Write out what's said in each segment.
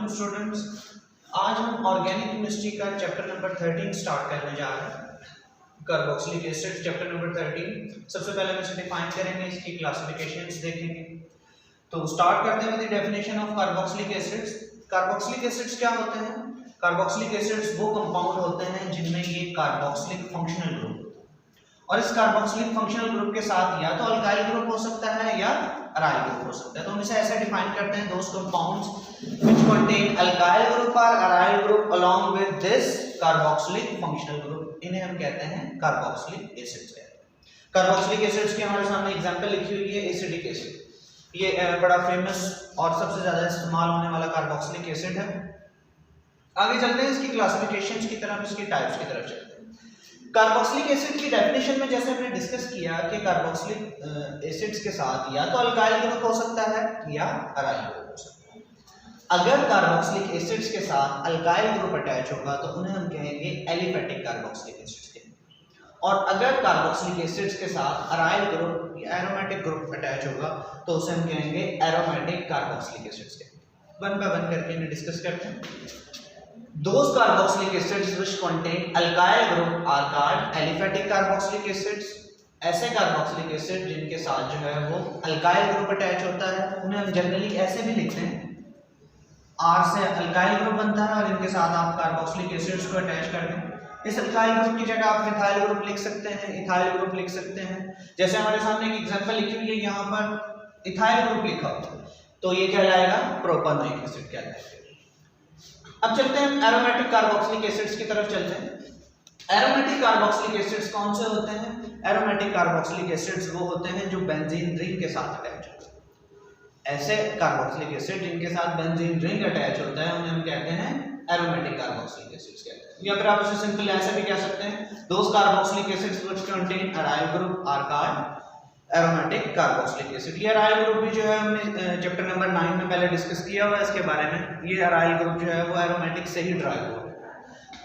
वालेकुम स्टूडेंट्स। आज हम ऑर्गेनिक केमिस्ट्री का चैप्टर नंबर 13 स्टार्ट करने जा रहे हैं। Carboxylic acid chapter number 13। सबसे पहले हम इसे डिफाइन करेंगे, इसकी क्लासिफिकेशंस देखेंगे। तो स्टार्ट करते हैं with the definition of carboxylic acids. Carboxylic acids क्या होते हैं? कार्बोक्सिलिक एसिड्स वो कंपाउंड होते हैं जिनमें ये कार्बोक्सिलिक फंक्शनल ग्रुप, और इस कार्बोक्सिलिक फंक्शनल ग्रुप के साथ या तो अल्काइल ग्रुप हो सकता है या अराइल ग्रुप हो सकता है। तो हम इसे ऐसे डिफाइन करते हैं, those compounds which contain alkyl group और aryl group along with this carboxylic functional group, इन्हें हम कहते हैं कार्बोक्सिलिक एसिड्स कहते हैं। कार्बोक्सिलिक एसिड्स की हमारे सामने एग्जांपल लिखी हुई है एसिडिक एसिड। ये बड़ा फेमस और सबसे ज्यादा इस्तेमाल होने वाला कार्बोक्सिलिक एसिड है। आगे चलते हैं इसकी क्लासिफिकेशंस की तरफ, इसकी टाइप्स की तरफ चलते हैं। कार्बोक्सिलिक एसिड की डेफिनेशन में जैसे हमने डिस्कस किया कि कार्बोक्सिलिक एसिड्स के साथ या तो अल्काइल ग्रुप हो सकता है या अराइल ग्रुप हो सकता है। अगर कार्बोक्सिलिक एसिड्स के साथ अल्काइल ग्रुप अटैच होगा तो उन्हें हम कहेंगे एलिफेटिक कार्बोक्सिलिक एसिड्स कहेंगे, और अगर कार्बोक्सिलिक एसिड्स के साथ अराइल ग्रुप या एरोमेटिक ग्रुप अटैच होगा तो उसे हम कहेंगे एरोमेटिक कार्बोक्सिलिक एसिड्स कहेंगे। वन बाय वन करके इन्हें डिस्कस करते हैं। Those carboxylic acids which contain alkyl group are called aliphatic carboxylic acids। ऐसे कार्बोक्सिलिक एसिड जिनके साथ जो है वो अल्काइल ग्रुप अटैच होता है उन्हें हम जनरली ऐसे भी लिखते हैं, R से अल्काइल ग्रुप बनता है और इनके साथ आप कार्बोक्सिलिक एसिड्स को अटैच कर दें। इस अल्काइल ग्रुप की जगह आप मिथाइल ग्रुप लिख सकते हैं, इथाइल ग्रुप लिख सकते हैं। जैसे हमारे सामने एक एग्जांपल लिखी हुई है, यहाँ पर इथाइल ग्रुप लिखा हो तो ये कहलाएगा प्रोपानोइक एसिड कहलाएगा। अब चलते हैं एरोमेटिक कार्बोक्सिलिक एसिड्स की तरफ चलते हैं। एरोमेटिक कार्बोक्सिलिक एसिड्स कौन से होते हैं? एरोमेटिक कार्बोक्सिलिक एसिड्स वो होते हैं जो बेंजीन रिंग के साथ अटैच होते हैं। ऐसे कार्बोक्सिलिक एसिड जिनके साथ बेंजीन रिंग अटैच होता है उन्हें हम कहते हैं एरोमेटिक कार्बोक्सिलिक एसिड्स कहते हैं। या फिर आप इसे सिंपल ऐसे भी कह सकते हैं, those carboxylic acids which contain aryl group are called aromatic carboxylic acid. ये अराइल ग्रुप भी जो है हमने चैप्टर नंबर 9 में पहले डिस्कस किया हुआ है इसके बारे में। ये अराइल ग्रुप जो है वो एरोमेटिक से ही ड्राइव हुआ है।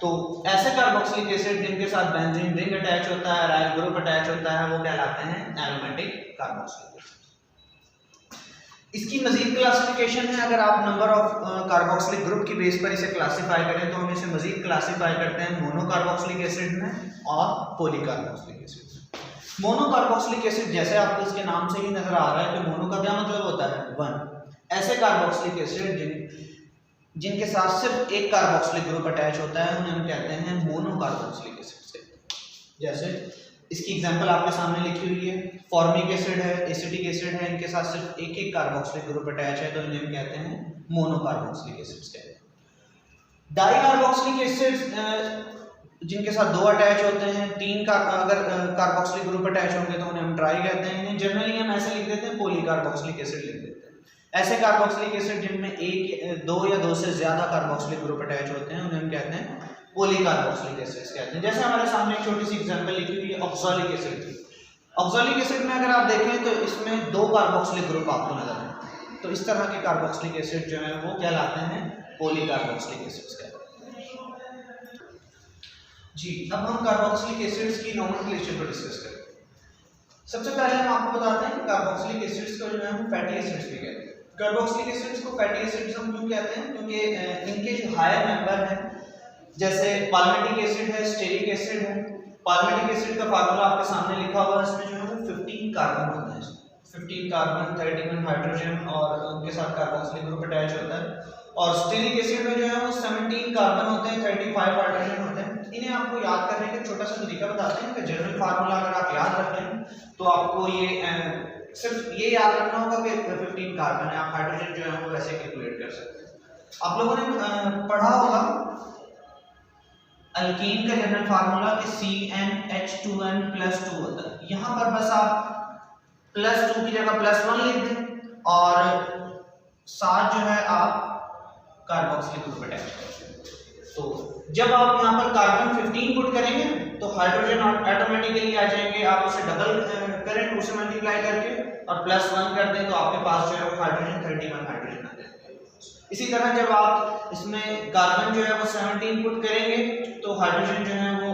तो ऐसे कार्बोक्सिलिक एसिड जिनके साथ बेंजीन रिंग अटैच होता है, अराइल ग्रुप अटैच होता है, वो कहलाते हैं एरोमेटिक कार्बोक्सिलिक एसिड। इसकी मजीद क्लासिफिकेशन है, अगर आप नंबर ऑफ कार्बोक्सिलिक ग्रुप की बेस पर इसे क्लासीफाई करें तो हम इसे मजीद क्लासीफाई करते हैं मोनो कार्बोक्सिलिक एसिड में और poly carboxylic acid. Mono carboxylic acid जैसे आपको इसके नाम से ही नजर आ रहा है कि मोनो का क्या मतलब होता है? वन। ऐसे कार्बोक्सिलिक एसिड जिनके साथ सिर्फ एक कार्बोक्सिलिक ग्रुप अटैच होता है उन्हें हम कहते हैं मोनो कार्बोक्सिलिक एसिड। जैसे इसकी एग्जांपल आपके सामने लिखी हुई है, फॉर्मिक एसिड है, एसिटिक एसिड है, इनके साथ सिर्फ एक एक कार्बोक्सिलिक ग्रुप अटैच है तो इन्हें हम कहते हैं मोनो कार्बोक्सिलिक एसिड्स कहते हैं। डाई कार्बोक्सिलिक एसिड जिनके साथ दो अटैच होते हैं, तीन का अगर कार्बोक्सिलिक ग्रुप अटैच होंगे तो उन्हें हम ट्राई कहते हैं। इन्हें जनरली हम ऐसे लिख देते हैं, पॉली कार्बोक्सिलिक एसिड लिख देते हैं। ऐसे कार्बोक्सिलिक एसिड जिनमें एक, दो या दो से ज्यादा कार्बोक्सिलिक ग्रुप अटैच होते हैं उन्हें हम कहते हैं पॉली कार्बोक्सिलिक एसिड्स कहते हैं। जैसे हमारे सामने एक छोटी सी एग्जांपल लिखी हुई है ऑक्सैलिक एसिड की। ऑक्सैलिक एसिड में अगर आप देखें तो इसमें दो कार्बोक्सिलिक ग्रुप आपको नजर आए, तो इस तरह के कार्बोक्सिलिक एसिड जो है वो कहलाते हैं पॉली कार्बोक्सिलिक एसिड्स कहते हैं। जी, अब हम कार्बोक्सिलिक एसिड्स की नोमेनक्लेचर को डिस्कस करें। सबसे पहले हम आपको बताते हैं कि कार्बोक्सिलिक एसिड्स को जो है हम फैटी एसिड्स भी कहते हैं। कार्बोक्सिलिक एसिड्स को फैटी एसिड्स हम क्यों कहते हैं? क्योंकि इनके जो हायर मेंबर हैं, जैसे पाल्मिटिक एसिड है, स्टेरिक एसिड है। पाल्मिटिक एसिड का फार्मूला आपके सामने लिखा हुआ है, इसमें जो है वो 15 कार्बन होता है, 15 कार्बन, 31 हाइड्रोजन और उनके साथ कार्बोक्सिलिक ग्रुप अटैच होता है। और स्टेरिक एसिड में जो है वो 17 कार्बन होते हैं, 35 हाइड्रोजन होते हैं। इन्हें आपको याद करने का छोटा सा तरीका बताते हैं कि जनरल फार्मूला अगर आप याद रखें तो आपको ये सिर्फ ये याद रखना होगा कि 15 कार्बन है, आप हाइड्रोजन जो है वो वैसे कैलकुलेट कर सकते हैं। आप लोगों ने पढ़ा होगा अल्कीन का जनरल फार्मूला कि CnH2n+2 होता है। यहाँ पर बस आप +2 की जगह +1 लिख दें और साथ जो है आप कार्बोक्सिलिक ग्रुप अटैच करें। तो जब आप यहाँ पर कार्बन 15 पुट करेंगे तो हाइड्रोजन ऑटोमेटिकली आ जाएंगे। आप उसे डबल करें 2 से मल्टीप्लाई करके और +1 कर दें तो आपके पास जो है वो हाइड्रोजन 31 हाइड्रोजन आ जाएगा। इसी तरह जब आप इसमें कार्बन जो है वो 17 पुट करेंगे तो हाइड्रोजन जो है वो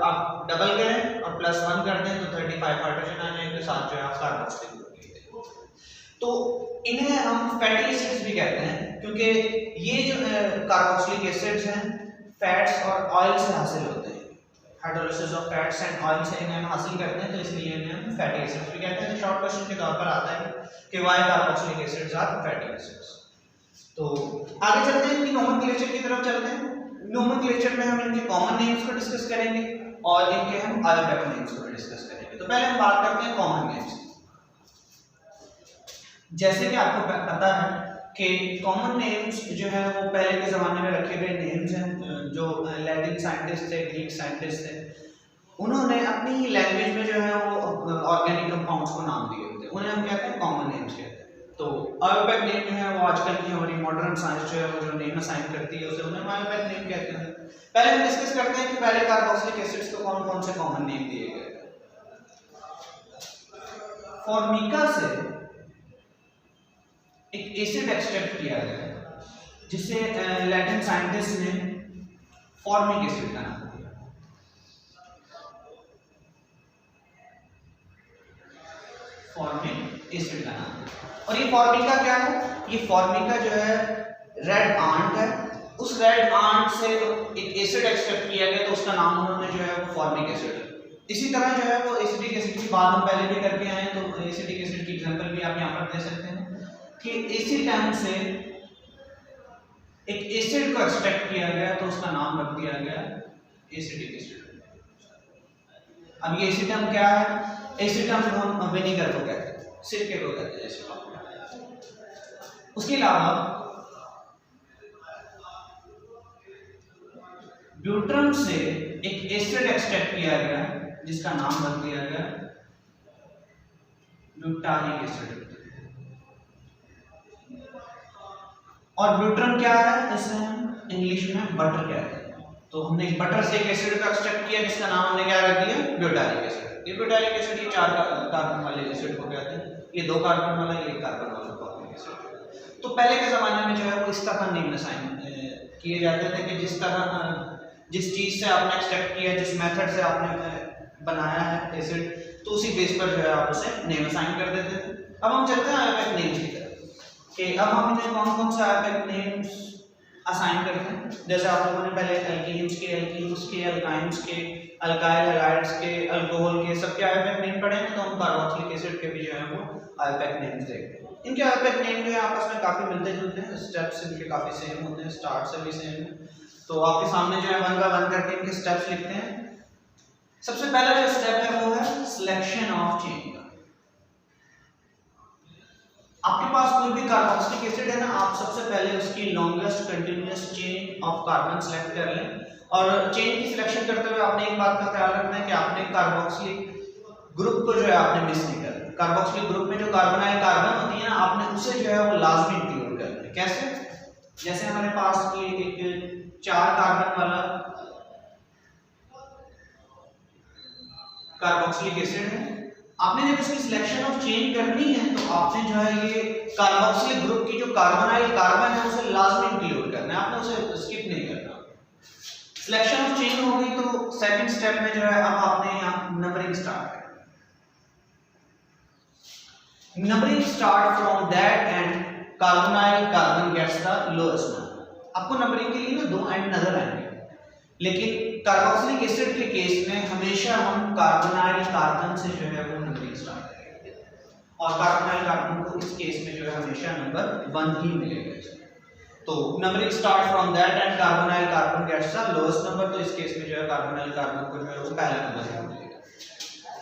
आप डबल करें और +1 कर दें तो 35 हाइड्रोजन आ जाएंगे, साथ जो है आप कार्बोक्सिलिक ग्रुप। तो इन्हें हम फैटी एसिड्स भी कहते हैं, क्योंकि ये जो कार्बोक्सिलिक एसिड्स हैं फैट्स और ऑयल से हासिल होते हैं, hydrolysis of fats and oil से इन्हें हम हासिल करते हैं, तो इसलिए इन्हें हम फैटी एसिड्स भी कहते हैं। तो शॉर्ट क्वेश्चन के तौर पर आता है कि why carboxylic acids are fatty acids. तो आगे चलते हैं, इनकी नोमेनक्लेचर की तरफ चलते हैं। नोमेनक्लेचर में हम इनके कॉमन नेम्स को डिस्कस करेंगे और इनके हम अल्फाबेट नेम्स को डिस्कस करेंगे। तो पहले हम बात करते हैं कॉमन नेम्स। जैसे कि आपको पता है कि कॉमन नेम्स जो है वो पहले के ज़माने में रखे गए नेम्स हैं। जो लैटिन साइंटिस्ट थे, ग्रीक साइंटिस्ट थे, उन्होंने अपनी लैंग्वेज में जो है वो ऑर्गेनिक कंपाउंड्स को नाम दिए थे, उन्हें हम कहते हैं कॉमन नेम्स कहते हैं। तो अल्फाबेट नेम जो है वो आजकल की हमारी मॉडर्न साइंस जो है वो जो नेम असाइन करती है उसे उन्हें अल्फाबेट नेम कहते हैं। पहले हम डिस्कस करते हैं कि पहले कार्बोक्सिलिक एसिड्स को कौन कौन से कॉमन नेम दिए गए। फॉर्मिका से एक एसिड एक्सट्रैक्ट किया गया जिसे लैटिन साइंटिस्ट ने फॉर्मिक एसिड का नाम दिया। फॉर्मिक एसिड का नाम दिया। और ये फॉर्मिका क्या है? ये फॉर्मिका जो है रेड आंट है, उस रेड आंट से एक एसिड एक्सट्रैक्ट किया गया तो उसका नाम उन्होंने जो है वो फॉर्मिक एसिड है। इसी तरह जो है वो एसिडिक एसिड की बात हम पहले भी करके आए हैं, तो एसिडिक एसिड की एग्जांपल भी आप यहाँ पर दे सकते हैं कि एसिटैम से एक एसिड को एक्सट्रैक्ट किया गया तो उसका नाम रख दिया गया एसिडिक एसिड। अब ये एसिटैम क्या है? एसिटैम को हम विनेगर को कहते हैं, सिरके को कहते हैं एसिटैम। उसके अलावा ब्यूट्रम से एक एसिड एक्सट्रैक्ट किया गया जिसका नाम रख दिया गया ब्यूटारिक एसिड। और ब्यूट्रम क्या है? इसे हम इंग्लिश में बटर कहते हैं। तो हमने बटर से एक एसिड का एक्सट्रैक्ट किया जिसका नाम हमने क्या रख दिया? Butyric acid. ये ब्यूटारिक एसिड ये 4 कार्बन वाले एसिड को कहते हैं, ये 2 कार्बन वाला, ये 1 कार्बन वाला फॉर्मिक एसिड। तो पहले के ज़माने में जो है वो इस तरह नेम असाइन किए जाते थे कि जिस तरह जिस चीज़ से आपने एक्सट्रैक्ट किया, जिस मेथड से आपने बनाया है एसिड, तो उसी बेस पर जो है आप उसे नेम असाइन कर देते थे। अब हम चलते हैं अल्फाबेट नेम्स की तरफ कि अब हम इन्हें कौन कौन से अल्फाबेट नेम्स असाइन करते हैं। जैसे आप लोगों ने पहले एल्कीन्स के, अल्काइंस के, अल्काइल हैलाइड्स के, अल्कोहल के, सबके अल्फाबेट नेम पढ़े हैं, तो हम कार्बोक्सिलिक एसिड के भी जो है वो अल्फाबेट नेम्स देखते हैं। इनके अल्फाबेट नेम जो है आपस में काफ़ी मिलते जुलते हैं, स्टेप्स इनके काफ़ी सेम होते हैं, स्टार्ट से भी सेम है। तो आपके सामने जो है 1 बाय 1 करके इनके स्टेप्स लिखते हैं। सबसे पहला जो स्टेप है वो है सिलेक्शन ऑफ चेन। आपके पास कोई भी कार्बोक्सिलिक एसिड है ना, आप सबसे पहले उसकी longest continuous chain of carbon select कर लें। और चेन की सिलेक्शन करते हुए आपने एक बात का ख्याल रखना है कि आपने कार्बोक्सिलिक ग्रुप को जो है आपने मिस नहीं करना। कार्बोक्सिलिक ग्रुप में जो कार्बोनाइल कार्बन होती है ना, आपने उसे जो है वो लाजमी इंक्लूड करना है। कैसे? जैसे हमारे पास ये एक 4 कार्बन वाला कार्बोक्सिलिक एसिड है, आपने जब इसकी सिलेक्शन ऑफ चेन करनी है तो आपने जो है ये कार्बोक्सिलिक ग्रुप की जो कार्बोनाइल कार्बन है उसे लाजमी इंक्लूड करना है, आपने उसे स्किप नहीं करना। सिलेक्शन ऑफ चेन हो गई तो सेकंड स्टेप में जो है अब आपने यहाँ नंबरिंग स्टार्ट करना। Numbering start from that end carbonyl carbon gets the lowest number. आपको नंबरिंग के लिए ना 2 एंड नजर आएंगे, लेकिन कार्बोक्सिलिक एसिड के केस में हमेशा हम कार्बोनाइल कार्बन से जो है वो नंबरिंग स्टार्ट करेंगे, और कार्बोनाइल कार्बन को इस केस में जो है हमेशा नंबर 1 ही मिलेगा। तो numbering start from that end carbonyl carbon gets the lowest number, तो इस केस में जो है कार्बोनाइल कार्बन को जो है वो पहला नंबर ही मिलेगा।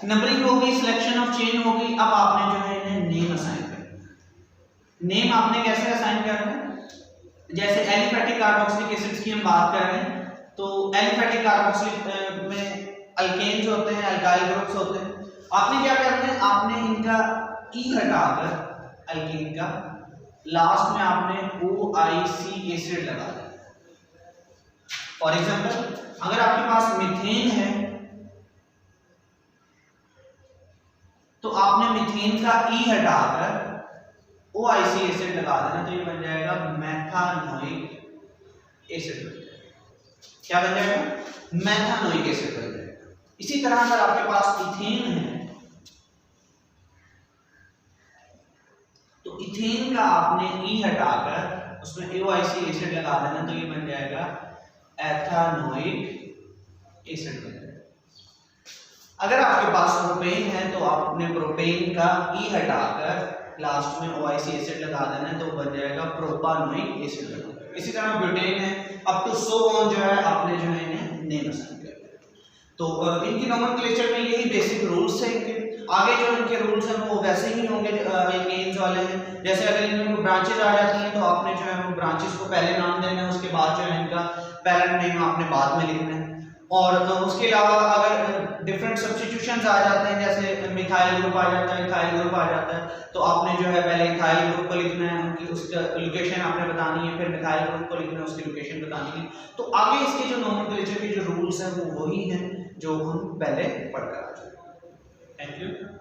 नंबरिंग हो गई, सिलेक्शन ऑफ चेन हो गई। अब आपने जो है इन्हें नेम असाइन करना। नेम आपने कैसे असाइन करना है? जैसे एलिफेटिक कार्बोक्सिलिक एसिड्स की हम बात कर रहे हैं, तो एलिफेटिक कार्बोक्सिलिक में अल्केन्स होते हैं, अल्काइल ग्रुप्स होते हैं। आपने क्या करना है? आपने इनका ई हटाकर अल्कीन का लास्ट में आपने OIC एसिड लगा दिया। फॉर एग्जांपल, अगर आपके पास मीथेन है तो आपने मीथेन का ई हटाकर OIC एसिड लगा देना, तो ये बन जाएगा मेथानोइक एसिड। क्या बन जाएगा? मेथानोइक एसिड बन जाएगा। इसी तरह अगर आपके पास इथेन है तो इथेन का आपने ई हटाकर उसमें AOIC एसिड लगा देना तो ये बन जाएगा एथानोइक एसिड बन जाएगा। अगर आपके पास प्रोपेन है तो आपने प्रोपेन का ई हटाकर लास्ट में OIC एसिड लगा देना है तो बन जाएगा प्रोपानोइक एसिड बन जाएगा। इसी तरह ब्यूटेन है, अप टू सो ऑन जो है आपने जो है इन्हें नेम असाइन कर दिया। तो इनकी नोमेनक्लेचर में यही बेसिक रूल्स हैं इनके। आगे जो इनके रूल्स हैं वो वैसे ही होंगे एल्केन्स वाले हैं। जैसे अगर इनमें ब्रांचेस आ जाती हैं तो आपने जो है वो ब्रांचेस को पहले नाम देना है, उसके बाद जो है इनका पैरेंट नेम आपने बाद में लिखना है। और उसके अलावा अगर डिफरेंट सब्स्टिट्यूशंस आ जाते हैं, जैसे मिथाइल ग्रुप आ जाता है, इथाइल ग्रुप आ जाता है, तो आपने जो है पहले इथाइल ग्रुप को लिखना है, उनकी उसका लोकेशन आपने बतानी है, फिर मिथाइल ग्रुप को लिखना है, उसकी लोकेशन बतानी है। तो आगे इसके जो नोमेनक्लेचर के जो रूल्स हैं वो वही हैं जो हम पहले पढ़ कर आ चुके हैं। Thank you.